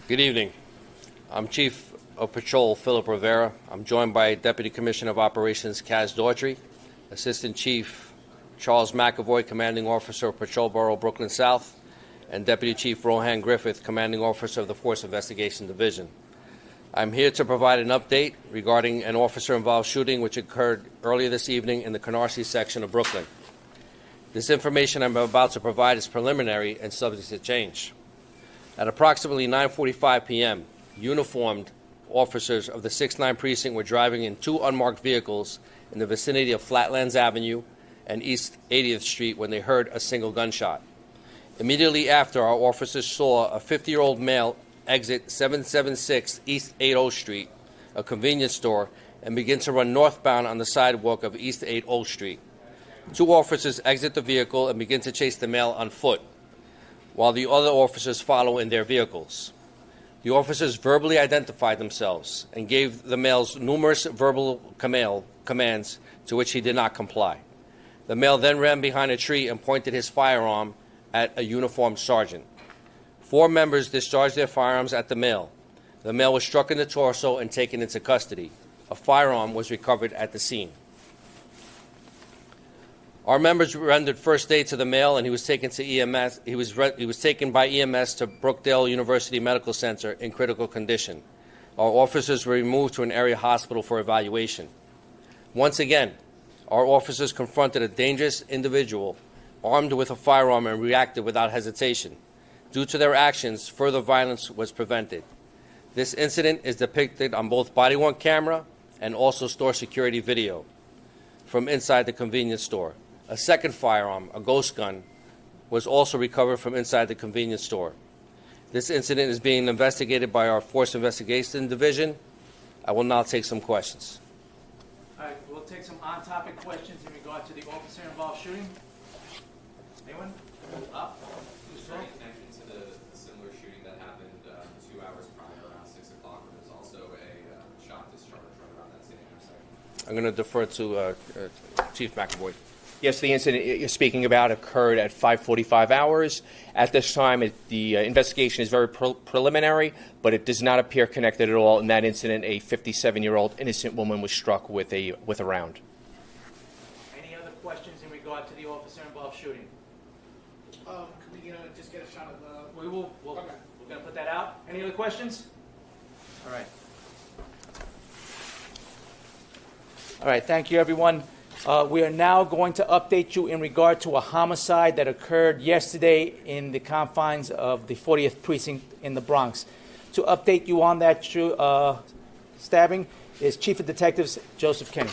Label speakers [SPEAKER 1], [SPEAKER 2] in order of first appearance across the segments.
[SPEAKER 1] Good evening. I'm Chief of Patrol Philip Rivera. I'm joined by Deputy Commissioner of Operations Kaz Daughtry, Assistant Chief Charles McAvoy, Commanding Officer of Patrol Bureau Brooklyn South, and Deputy Chief Rohan Griffith, Commanding Officer of the Force Investigation Division. I'm here to provide an update regarding an officer-involved shooting which occurred earlier this evening in the Canarsie section of Brooklyn. This information I'm about to provide is preliminary and subject to change. At approximately 9:45 p.m., uniformed officers of the 6-9 precinct were driving in two unmarked vehicles in the vicinity of Flatlands Avenue and East 80th Street when they heard a single gunshot. Immediately after, our officers saw a 50-year-old male exit 776 East 80th Street, a convenience store, and begin to run northbound on the sidewalk of East 80th Street. Two officers exit the vehicle and begin to chase the male on foot, while the other officers follow in their vehicles. The officers verbally identified themselves and gave the male's numerous verbal commands to which he did not comply. The male then ran behind a tree and pointed his firearm at a uniformed sergeant. Four members discharged their firearms at the male. The male was struck in the torso and taken into custody. A firearm was recovered at the scene. Our members rendered first aid to the male, and he was taken to EMS. He was taken by EMS to Brookdale University Medical Center in critical condition. Our officers were removed to an area hospital for evaluation. Once again, our officers confronted a dangerous individual armed with a firearm and reacted without hesitation. Due to their actions, further violence was prevented. This incident is depicted on both body-worn camera and also store security video from inside the convenience store. A second firearm, a ghost gun, was also recovered from inside the convenience store. This incident is being investigated by our Force Investigation Division. I will now take some questions.
[SPEAKER 2] All right, we'll take some on-topic questions in regard to the officer-involved shooting. Anyone? Up?
[SPEAKER 3] Is there any connection to the similar shooting that happened 2 hours prior around 6 o'clock, when there's also a shot discharge right around that same intersection?
[SPEAKER 1] I'm going to defer to Chief McAvoy.
[SPEAKER 4] Yes, the incident you're speaking about occurred at 5:45 hours. At this time, the investigation is very preliminary, but it does not appear connected at all. In that incident, a 57-year-old innocent woman was struck with a round.
[SPEAKER 2] Any other questions in regard to the officer-involved shooting?
[SPEAKER 5] Can we just get a shot of the...
[SPEAKER 2] We're going to put that out. Any other questions? All right. All right, thank you, everyone. We are now going to update you in regard to a homicide that occurred yesterday in the confines of the 40th Precinct in the Bronx. To update you on that stabbing is Chief of Detectives Joseph Kenny.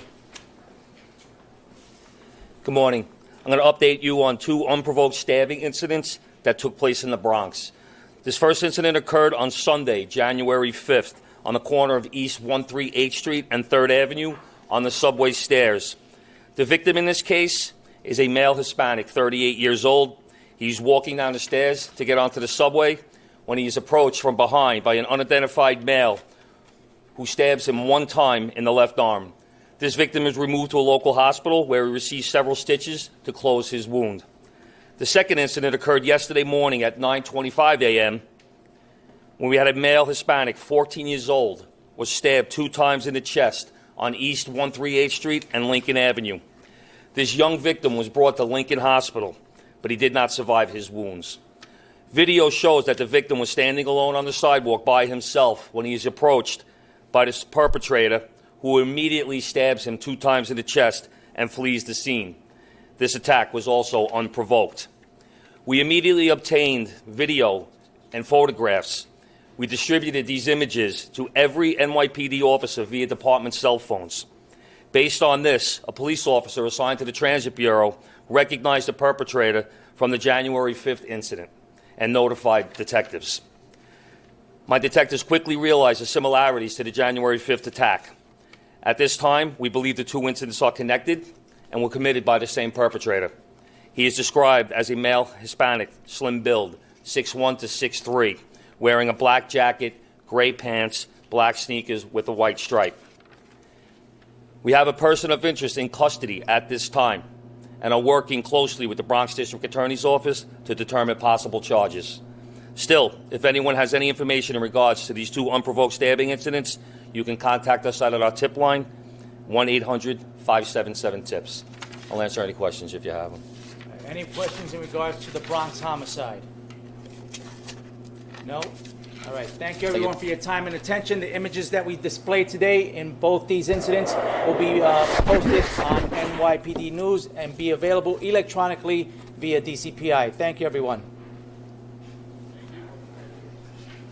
[SPEAKER 6] Good morning. I'm going to update you on two unprovoked stabbing incidents that took place in the Bronx. This first incident occurred on Sunday, January 5th, on the corner of East 138th Street and 3rd Avenue on the subway stairs. The victim in this case is a male Hispanic, 38 years old. He's walking down the stairs to get onto the subway when he is approached from behind by an unidentified male who stabs him one time in the left arm. This victim is removed to a local hospital where he received several stitches to close his wound. The second incident occurred yesterday morning at 9:25 a.m. when we had a male Hispanic, 14 years old, was stabbed 2 times in the chest on East 138th Street and Lincoln Avenue. This young victim was brought to Lincoln Hospital, but he did not survive his wounds. Video shows that the victim was standing alone on the sidewalk by himself when he is approached by this perpetrator, who immediately stabs him 2 times in the chest and flees the scene. This attack was also unprovoked. We immediately obtained video and photographs. We distributed these images to every NYPD officer via department cell phones. Based on this, a police officer assigned to the Transit Bureau recognized the perpetrator from the January 5th incident and notified detectives. My detectives quickly realized the similarities to the January 5th attack. At this time, we believe the two incidents are connected and were committed by the same perpetrator. He is described as a male Hispanic, slim build, 6'1" to 6'3", wearing a black jacket, gray pants, black sneakers with a white stripe. We have a person of interest in custody at this time and are working closely with the Bronx District Attorney's Office to determine possible charges. Still, if anyone has any information in regards to these 2 unprovoked stabbing incidents, you can contact us out at our tip line, 1-800-577-TIPS. I'll answer any questions if you have them.
[SPEAKER 2] Any questions in regards to the Bronx homicide? No? All right. Thank you, everyone, for your time and attention. The images that we displayed today in both these incidents will be posted on NYPD News and be available electronically via DCPI. Thank you, everyone.